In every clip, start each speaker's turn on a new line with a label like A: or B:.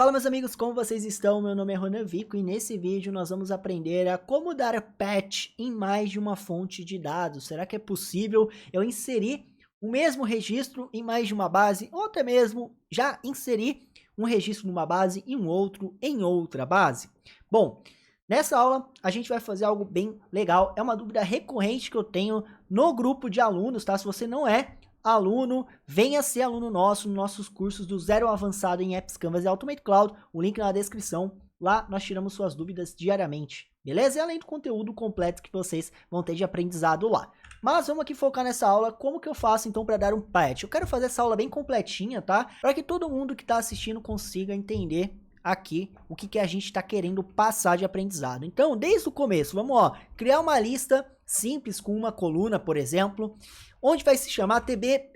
A: Fala meus amigos, como vocês estão? Meu nome é Ronan Vico e nesse vídeo nós vamos aprender a como dar patch em mais de uma fonte de dados. Será que é possível eu inserir o mesmo registro em mais de uma base ou até mesmo já inserir um registro numa base e um outro em outra base? Bom, nessa aula a gente vai fazer algo bem legal, é uma dúvida recorrente que eu tenho no grupo de alunos, tá? Se você não é aluno, venha ser aluno nosso nos nossos cursos do Zero ao Avançado em Apps, Canvas e Automate Cloud, o link na descrição. Lá nós tiramos suas dúvidas diariamente, beleza? E além do conteúdo completo que vocês vão ter de aprendizado lá. Mas vamos aqui focar nessa aula, como que eu faço então para dar um patch? Eu quero fazer essa aula bem completinha, tá? Para que todo mundo que está assistindo consiga entender aqui o que a gente está querendo passar de aprendizado. Então, desde o começo, vamos criar uma lista simples com uma coluna, por exemplo, onde vai se chamar TB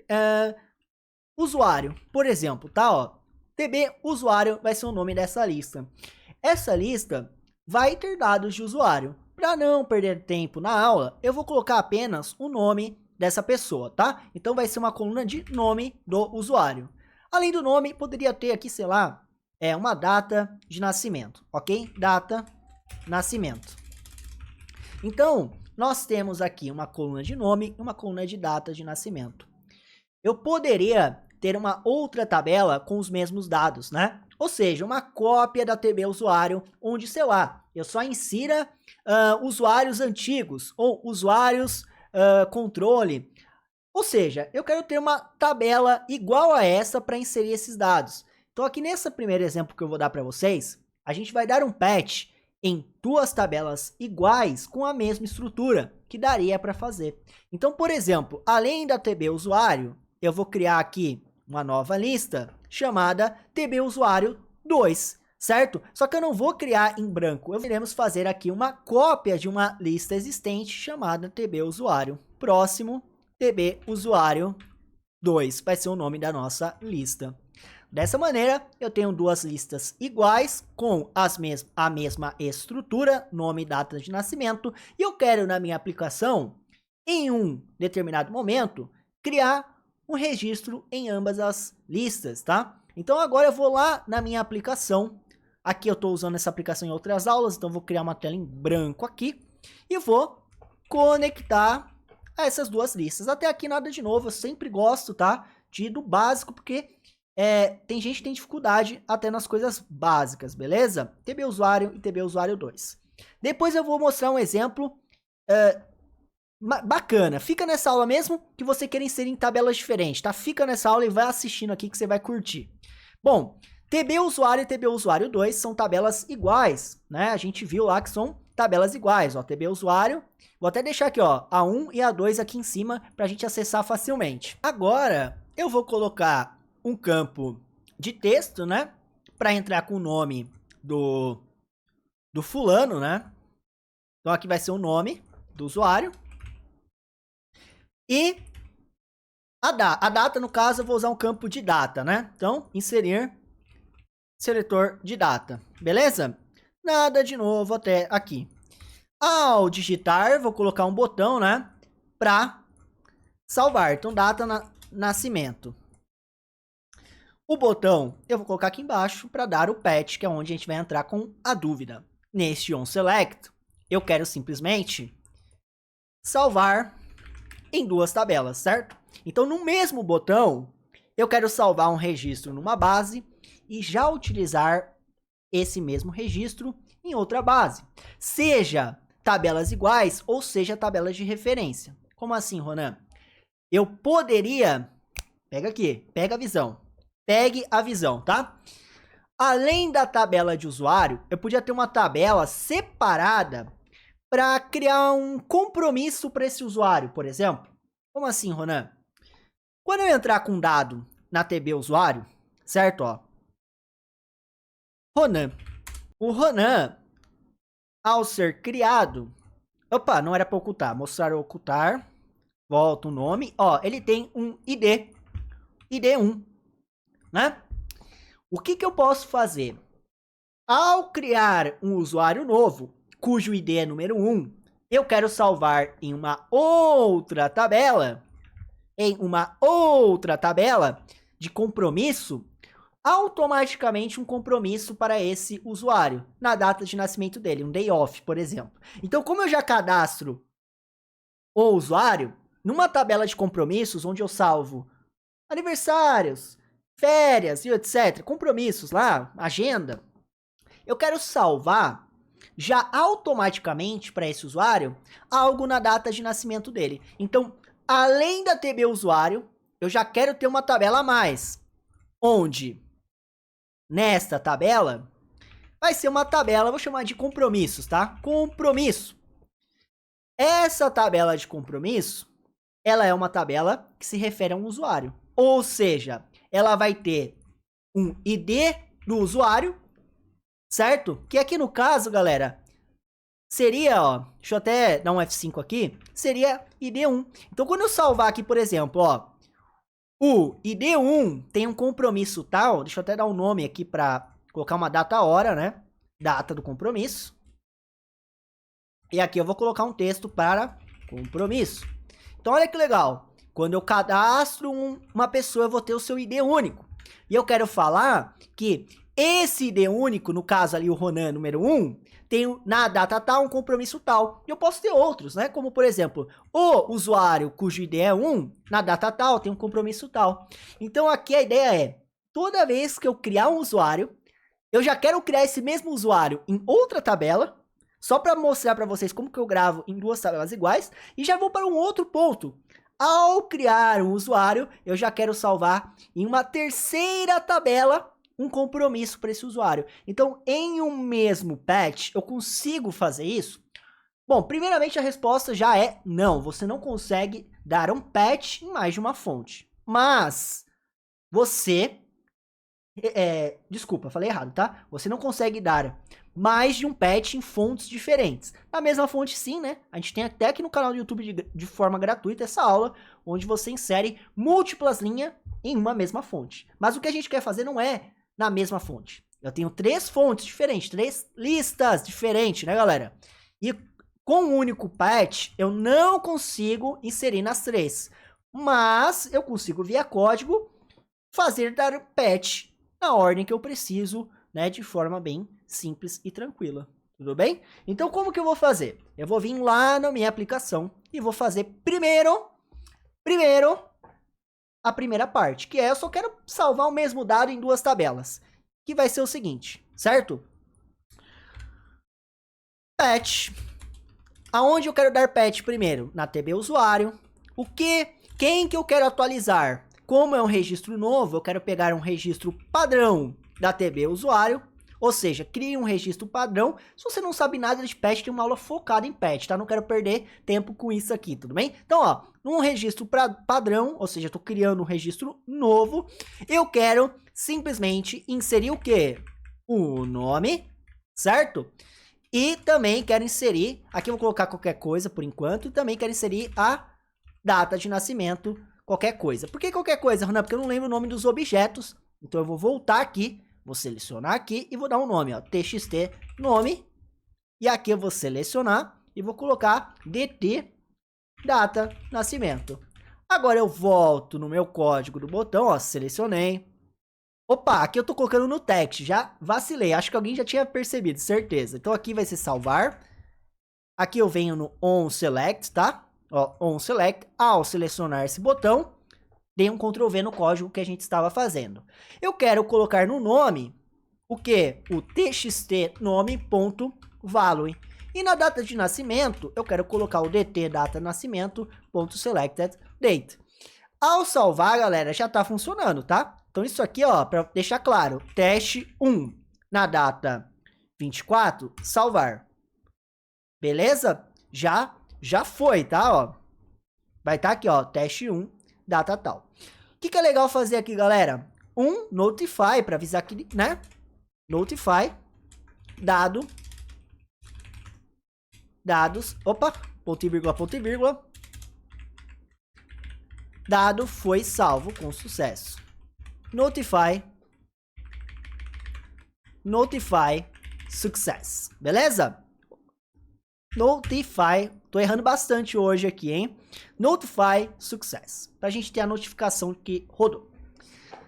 A: usuário, por exemplo, tá? Ó, TB usuário vai ser o nome dessa lista. Essa lista vai ter dados de usuário. Para não perder tempo na aula, eu vou colocar apenas o nome dessa pessoa, tá? Então vai ser uma coluna de nome do usuário. Além do nome, poderia ter aqui, sei lá, uma data de nascimento, ok? Data, nascimento. Então, nós temos aqui uma coluna de nome e uma coluna de data de nascimento. Eu poderia ter uma outra tabela com os mesmos dados, né? Ou seja, uma cópia da TB usuário, onde, sei lá, eu só insira usuários antigos ou usuários controle. Ou seja, eu quero ter uma tabela igual a essa para inserir esses dados. Então, aqui nesse primeiro exemplo que eu vou dar para vocês, a gente vai dar um patch em duas tabelas iguais com a mesma estrutura, que daria para fazer. Então, por exemplo, além da TB usuário, eu vou criar aqui uma nova lista chamada TB usuário 2, certo? Só que eu não vou criar em branco, iremos fazer aqui uma cópia de uma lista existente chamada TB usuário próximo, TB usuário 2, vai ser o nome da nossa lista. Dessa maneira, eu tenho duas listas iguais, com a mesma estrutura, nome e data de nascimento, e eu quero na minha aplicação, em um determinado momento, criar um registro em ambas as listas, tá? Então agora eu vou lá na minha aplicação, aqui eu estou usando essa aplicação em outras aulas, então vou criar uma tela em branco aqui, e vou conectar a essas duas listas. Até aqui nada de novo, eu sempre gosto, tá? Do básico, porque tem gente que tem dificuldade até nas coisas básicas, beleza? TB usuário e TB usuário 2. Depois eu vou mostrar um exemplo bacana. Fica nessa aula mesmo que você quer inserir em tabelas diferentes, tá? Fica nessa aula e vai assistindo aqui que você vai curtir. Bom, TB usuário e TB usuário 2 são tabelas iguais, né? A gente viu lá que são tabelas iguais, ó. TB usuário, vou até deixar aqui, ó, A1 e A2 aqui em cima pra gente acessar facilmente. Agora, eu vou colocar um campo de texto, né, para entrar com o nome do fulano, né? Então aqui vai ser o nome do usuário. E a data, no caso, eu vou usar um campo de data, né? Então, inserir seletor de data, beleza? Nada de novo até aqui. Ao digitar, vou colocar um botão, né, para salvar. Então, data, nascimento. O botão eu vou colocar aqui embaixo para dar o patch, que é onde a gente vai entrar com a dúvida. Neste onSelect, eu quero simplesmente salvar em duas tabelas, certo? Então, no mesmo botão, eu quero salvar um registro numa base e já utilizar esse mesmo registro em outra base. Seja tabelas iguais ou seja tabelas de referência. Como assim, Ronan? Eu poderia... Pega aqui, pega a visão. Pegue a visão, tá? Além da tabela de usuário, eu podia ter uma tabela separada para criar um compromisso para esse usuário, por exemplo. Como assim, Ronan? Quando eu entrar com um dado na TB usuário, certo? Ó, Ronan. O Ronan, ao ser criado... Opa, não era para ocultar. Mostrar ou ocultar. Volta o nome. Ó, ele tem um ID. ID 1. Né? O que eu posso fazer? Ao criar um usuário novo, cujo ID é número 1, eu quero salvar em uma outra tabela, de compromisso, automaticamente um compromisso para esse usuário na data de nascimento dele, um day off, por exemplo. Então, como eu já cadastro o usuário numa tabela de compromissos onde eu salvo aniversários, férias e etc, compromissos lá, agenda, eu quero salvar já automaticamente para esse usuário algo na data de nascimento dele. Então, além da TB usuário, eu já quero ter uma tabela a mais, onde nesta tabela vai ser uma tabela, vou chamar de compromissos, tá? Compromisso. Essa tabela de compromisso, ela é uma tabela que se refere a um usuário. Ou seja, ela vai ter um ID do usuário, certo? Que aqui no caso, galera, seria, ó, deixa eu até dar um F5 aqui, seria ID1. Então, quando eu salvar aqui, por exemplo, ó, o ID1 tem um compromisso tal, deixa eu até dar um nome aqui para colocar uma data hora, né? Data do compromisso. E aqui eu vou colocar um texto para compromisso. Então, olha que legal. Quando eu cadastro uma pessoa, eu vou ter o seu ID único. E eu quero falar que esse ID único, no caso ali o Ronan número 1, tem na data tal um compromisso tal. E eu posso ter outros, né? Como, por exemplo, o usuário cujo ID é 1, na data tal tem um compromisso tal. Então, aqui a ideia é, toda vez que eu criar um usuário, eu já quero criar esse mesmo usuário em outra tabela, só para mostrar para vocês como que eu gravo em duas tabelas iguais, e já vou para um outro ponto. Ao criar um usuário, eu já quero salvar em uma terceira tabela um compromisso para esse usuário. Então, em um mesmo patch, eu consigo fazer isso? Bom, primeiramente a resposta já é não. Você não consegue dar um patch em mais de uma fonte. Mas, você... desculpa, falei errado, tá? Você não consegue dar mais de um patch em fontes diferentes. Na mesma fonte sim, né? A gente tem até aqui no canal do YouTube de forma gratuita essa aula, onde você insere múltiplas linhas em uma mesma fonte. Mas o que a gente quer fazer não é na mesma fonte. Eu tenho 3 fontes diferentes, 3 listas diferentes, né, galera? E com um único patch, eu não consigo inserir nas 3. Mas eu consigo, via código, fazer dar patch na ordem que eu preciso, né, de forma bem simples e tranquila. Tudo bem? Então, como que eu vou fazer? Eu vou vir lá na minha aplicação e vou fazer primeiro a primeira parte, que é eu só quero salvar o mesmo dado em 2 tabelas, que vai ser o seguinte, certo? Patch. Aonde eu quero dar patch primeiro? Na TB usuário. Quem que eu quero atualizar? Como é um registro novo, eu quero pegar um registro padrão da TB usuário, ou seja, crie um registro padrão. Se você não sabe nada de patch, tem uma aula focada em patch, tá? Não quero perder tempo com isso aqui, tudo bem? Então, ó, num registro padrão, ou seja, eu tô criando um registro novo, eu quero simplesmente inserir o quê? O nome, certo? E também quero inserir, aqui eu vou colocar qualquer coisa por enquanto, e também quero inserir a data de nascimento, qualquer coisa. Por que qualquer coisa, Ronan? Porque eu não lembro o nome dos objetos, então eu vou voltar aqui, vou selecionar aqui e vou dar um nome, ó, txt nome, e aqui eu vou selecionar e vou colocar dt data nascimento. Agora eu volto no meu código do botão, ó, selecionei. Opa, aqui eu tô colocando no text, já vacilei, acho que alguém já tinha percebido, certeza. Então aqui vai ser salvar, aqui eu venho no onSelect, tá? Ó, onSelect, ao selecionar esse botão, dei um Ctrl V no código que a gente estava fazendo. Eu quero colocar no nome o que? O txt nome.value. E na data de nascimento, eu quero colocar o dt data nascimento.selectedDate. Ao salvar, galera, já tá funcionando, tá? Então isso aqui, ó, para deixar claro, teste 1 na data 24, salvar. Beleza? Já foi, tá? Ó. Vai estar aqui, ó, teste 1, data tal. O que é legal fazer aqui, galera? Notify, para avisar que, né? Notify, dados, opa, ponto e vírgula, dado foi salvo com sucesso. Notify success, beleza? Notify, tô errando bastante hoje aqui, hein? Notify success, pra gente ter a notificação que rodou.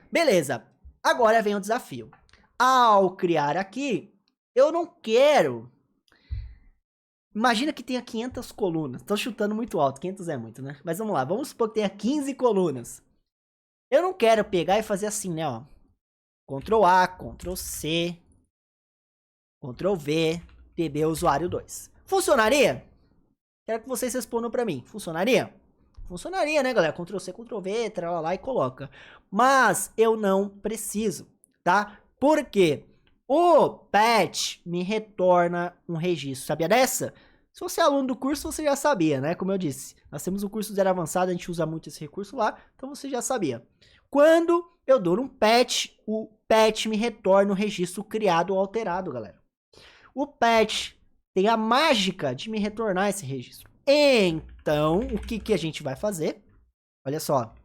A: Beleza, Agora vem o desafio. Ao criar aqui, eu não quero... Imagina que tenha 500 colunas. Tô chutando muito alto, 500 é muito, né? Mas vamos lá, vamos supor que tenha 15 colunas. Eu não quero pegar e fazer assim, né, ó. Ctrl A, Ctrl C, Ctrl V, TB usuário 2. Funcionaria? Quero que vocês respondam pra mim. Funcionaria? Funcionaria, né, galera? Ctrl C, Ctrl V, lá e coloca. Mas eu não preciso, tá? Por quê? O patch me retorna um registro. Sabia dessa? Se você é aluno do curso, você já sabia, né? Como eu disse, nós temos o curso Zero Avançado, a gente usa muito esse recurso lá, então você já sabia. Quando eu dou um patch, o patch me retorna o registro criado ou alterado, galera. O patch tem a mágica de me retornar esse registro. Então, o que a gente vai fazer? Olha só.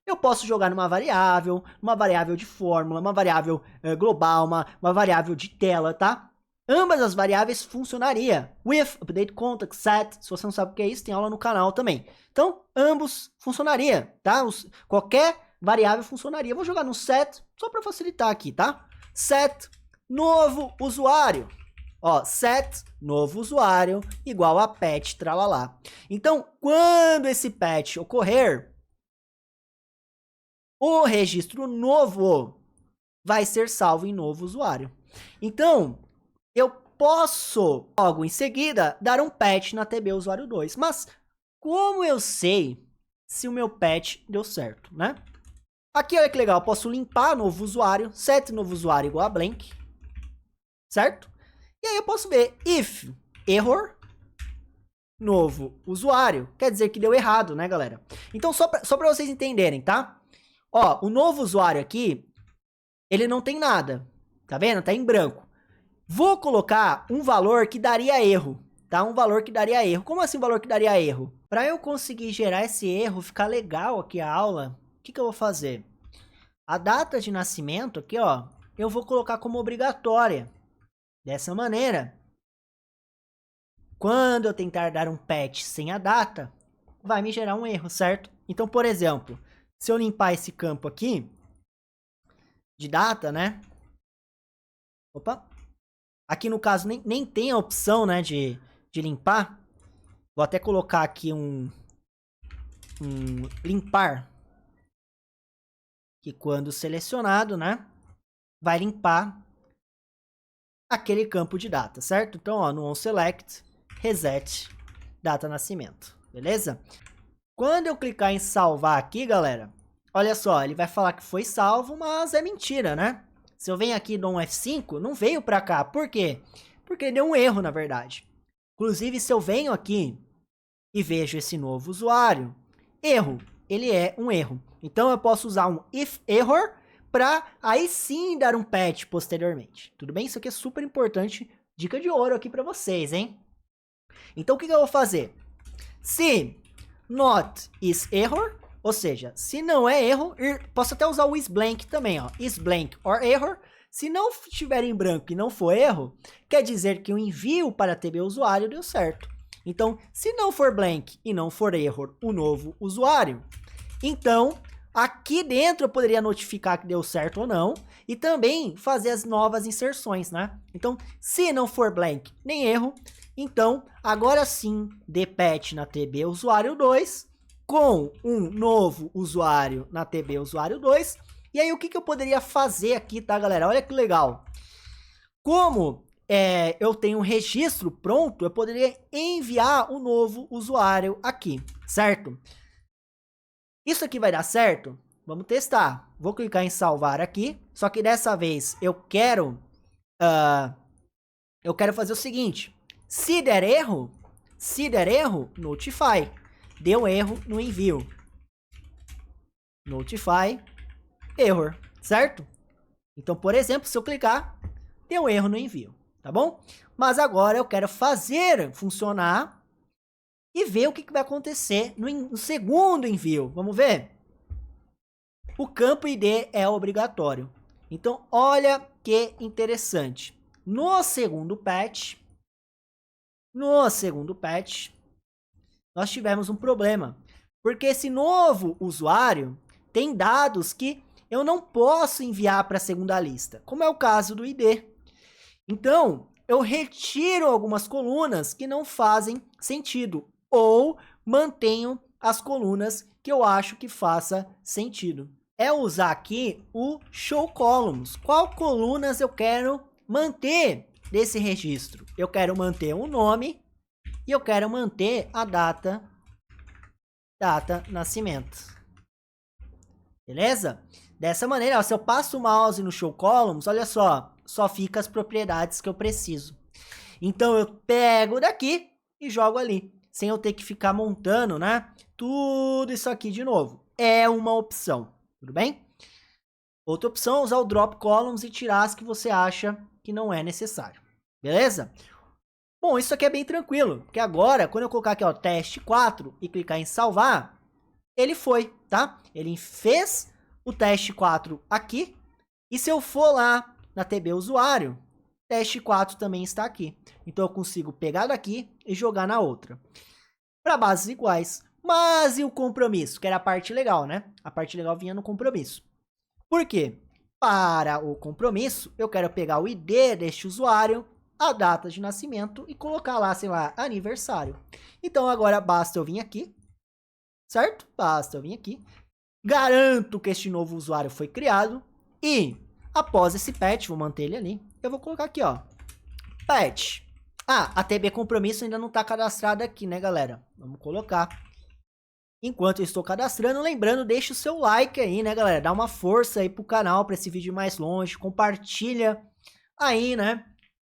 A: Eu posso jogar numa variável de fórmula, uma variável global, uma variável de tela, tá? Ambas as variáveis funcionaria. With, update context, set. Se você não sabe o que é isso, tem aula no canal também. Então, ambos funcionaria, tá? Qualquer variável funcionaria. Vou jogar no set, só para facilitar aqui, tá? Set, novo usuário. Ó, set, novo usuário, igual a patch, tralalá. Então, quando esse patch ocorrer, o registro novo vai ser salvo em novo usuário. Então, eu posso, logo em seguida, dar um patch na TB usuário 2. Mas, como eu sei se o meu patch deu certo, né? Aqui, olha que legal, eu posso limpar novo usuário, set novo usuário igual a blank, certo? E aí eu posso ver if error novo usuário, quer dizer que deu errado, né, galera? Então, só pra vocês entenderem, tá? Ó, o novo usuário aqui, ele não tem nada, tá vendo? Tá em branco. Vou colocar um valor que daria erro, tá? Um valor que daria erro. Como assim um valor que daria erro? Para eu conseguir gerar esse erro, ficar legal aqui a aula, o que eu vou fazer? A data de nascimento aqui, ó, eu vou colocar como obrigatória. Dessa maneira, quando eu tentar dar um patch sem a data, vai me gerar um erro, certo? Então, por exemplo, se eu limpar esse campo aqui, de data, né? Opa! Aqui no caso nem tem a opção, né, de limpar. Vou até colocar aqui um limpar. Que quando selecionado, né, vai limpar aquele campo de data, certo? Então, ó, no onSelect, reset, data nascimento, beleza? Quando eu clicar em salvar aqui, galera, olha só, ele vai falar que foi salvo, mas é mentira, né? Se eu venho aqui no F5, não veio para cá. Por quê? Porque deu um erro, na verdade. Inclusive, se eu venho aqui e vejo esse novo usuário, erro, ele é um erro. Então, eu posso usar um if error para aí sim dar um patch posteriormente. Tudo bem? Isso aqui é super importante. Dica de ouro aqui para vocês, hein? Então, o que eu vou fazer? Se not is error, ou seja, se não é erro, posso até usar o isBlank também, ó. IsBlank or error. Se não estiver em branco e não for erro, quer dizer que o envio para TB usuário deu certo. Então, se não for blank e não for error o novo usuário, então aqui dentro eu poderia notificar que deu certo ou não e também fazer as novas inserções, né? Então, se não for blank nem erro, então agora sim dê patch na TB usuário 2 com um novo usuário na TB usuário 2. E aí, o que eu poderia fazer aqui, tá, galera? Olha que legal. Como eu tenho um registro pronto, eu poderia enviar um novo usuário aqui, certo? Isso aqui vai dar certo? Vamos testar. Vou clicar em salvar aqui, só que dessa vez eu quero fazer o seguinte. Se der erro, notify. Deu erro no envio. Notify error, certo? Então, por exemplo, se eu clicar, deu erro no envio, tá bom? Mas agora eu quero fazer funcionar e ver o que vai acontecer no segundo envio. Vamos ver? O campo ID é obrigatório. Então, olha que interessante. No segundo patch, nós tivemos um problema. Porque esse novo usuário tem dados que eu não posso enviar para a segunda lista, como é o caso do ID. Então, eu retiro algumas colunas que não fazem sentido, ou mantenho as colunas que eu acho que faça sentido. É usar aqui o show columns. Qual colunas eu quero manter desse registro? Eu quero manter o nome e eu quero manter a data nascimento. Beleza? Dessa maneira, ó, se eu passo o mouse no show columns, olha só fica as propriedades que eu preciso. Então eu pego daqui e jogo ali, sem eu ter que ficar montando, né? Tudo isso aqui de novo. É uma opção, tudo bem? Outra opção é usar o drop columns e tirar as que você acha que não é necessário. Beleza? Bom, isso aqui é bem tranquilo, porque agora, quando eu colocar aqui, ó, teste 4 e clicar em salvar, ele foi, tá? Ele fez o teste 4 aqui, e se eu for lá na TB usuário, teste 4 também está aqui. Então eu consigo pegar daqui e jogar na outra. Para bases iguais. Mas e o compromisso? Que era a parte legal, né? A parte legal vinha no compromisso. Por quê? Para o compromisso, eu quero pegar o ID deste usuário, a data de nascimento e colocar lá, sei lá, aniversário. Então agora basta eu vir aqui, certo? Basta eu vir aqui. Garanto que este novo usuário foi criado e após esse patch, vou manter ele ali, eu vou colocar aqui, ó, patch. Ah, a TB compromisso ainda não está cadastrada aqui, né, galera? Vamos colocar. Enquanto eu estou cadastrando, lembrando, deixa o seu like aí, né, galera? Dá uma força aí pro canal, para esse vídeo ir mais longe. Compartilha aí, né,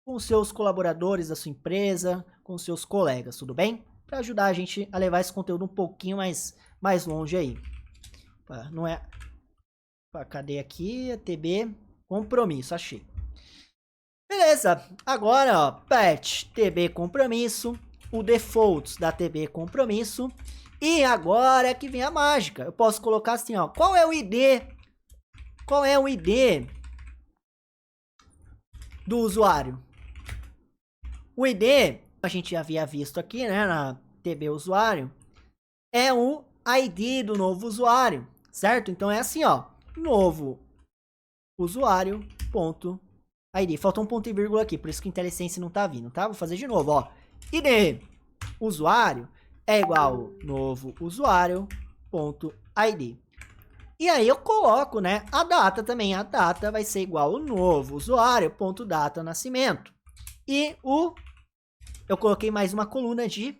A: com seus colaboradores da sua empresa, com seus colegas, tudo bem? Para ajudar a gente a levar esse conteúdo um pouquinho mais longe aí. Não é... Cadê aqui? A TB compromisso, achei. Beleza, agora, ó, patch TB compromisso, o defaults da TB compromisso, e agora é que vem a mágica. Eu posso colocar assim, ó, qual é o ID? Qual é o ID do usuário? O ID, a gente havia visto aqui, né, na TB usuário, é o ID do novo usuário, certo? Então é assim, ó, novo usuário ponto ID. Faltou um ponto e vírgula aqui, por isso que o IntelliSense não tá vindo, tá? Vou fazer de novo, ó. ID usuário é igual novo usuário ponto ID. E aí eu coloco, né, a data também. A data vai ser igual ao novo usuário ponto data nascimento. E eu coloquei mais uma coluna de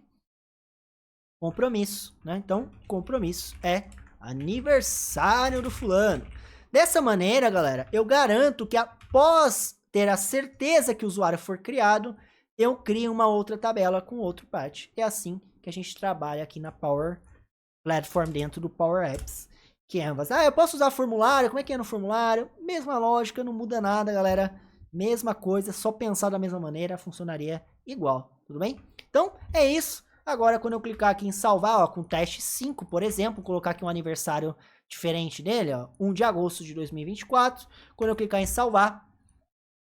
A: compromisso, né? Então, compromisso é aniversário do fulano. Dessa maneira, galera, eu garanto que após ter a certeza que o usuário for criado, eu crio uma outra tabela com outro patch. É assim que a gente trabalha aqui na Power Platform dentro do Power Apps. Canvas. Ah, eu posso usar formulário? Como é que é no formulário? Mesma lógica, não muda nada, galera. Mesma coisa, só pensar da mesma maneira, funcionaria igual, tudo bem? Então, é isso. Agora, quando eu clicar aqui em salvar, ó, com teste 5, por exemplo, colocar aqui um aniversário diferente dele, ó, 1 de agosto de 2024. Quando eu clicar em salvar,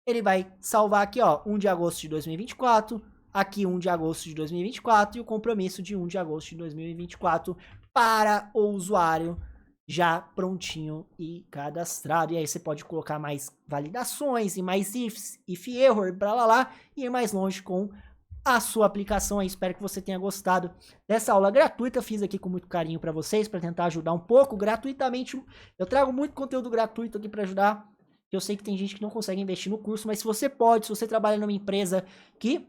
A: ele vai salvar aqui, ó, 1 de agosto de 2024, aqui 1 de agosto de 2024 e o compromisso de 1 de agosto de 2024 para o usuário já prontinho e cadastrado. E aí você pode colocar mais validações e mais ifs, if error, blá blá blá, e ir mais longe com a sua aplicação. Aí espero que você tenha gostado dessa aula gratuita. Fiz aqui com muito carinho para vocês, para tentar ajudar um pouco gratuitamente. Eu trago muito conteúdo gratuito aqui para ajudar. Eu sei que tem gente que não consegue investir no curso, mas se você pode, se você trabalha numa empresa que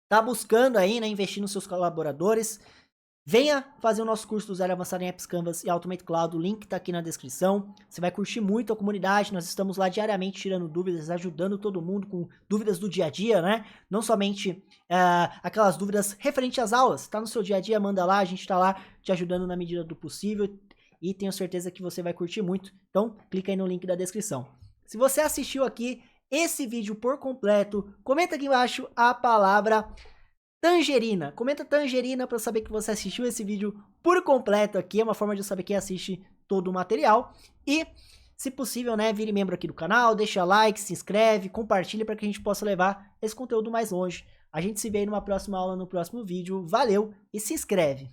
A: tá buscando aí, né, investir nos seus colaboradores, venha fazer o nosso curso do Zero Avançado em Apps, Canvas e Automate Cloud. O link tá aqui na descrição. Você vai curtir muito a comunidade. Nós estamos lá diariamente tirando dúvidas, ajudando todo mundo com dúvidas do dia a dia, né? Não somente aquelas dúvidas referentes às aulas. Tá no seu dia a dia, manda lá. A gente tá lá te ajudando na medida do possível. E tenho certeza que você vai curtir muito. Então, clica aí no link da descrição. Se você assistiu aqui esse vídeo por completo, comenta aqui embaixo a palavra tangerina. Comenta tangerina para eu saber que você assistiu esse vídeo por completo aqui. É uma forma de eu saber quem assiste todo o material. E, se possível, né, vire membro aqui do canal, deixa like, se inscreve, compartilha para que a gente possa levar esse conteúdo mais longe. A gente se vê aí numa próxima aula, no próximo vídeo. Valeu e se inscreve!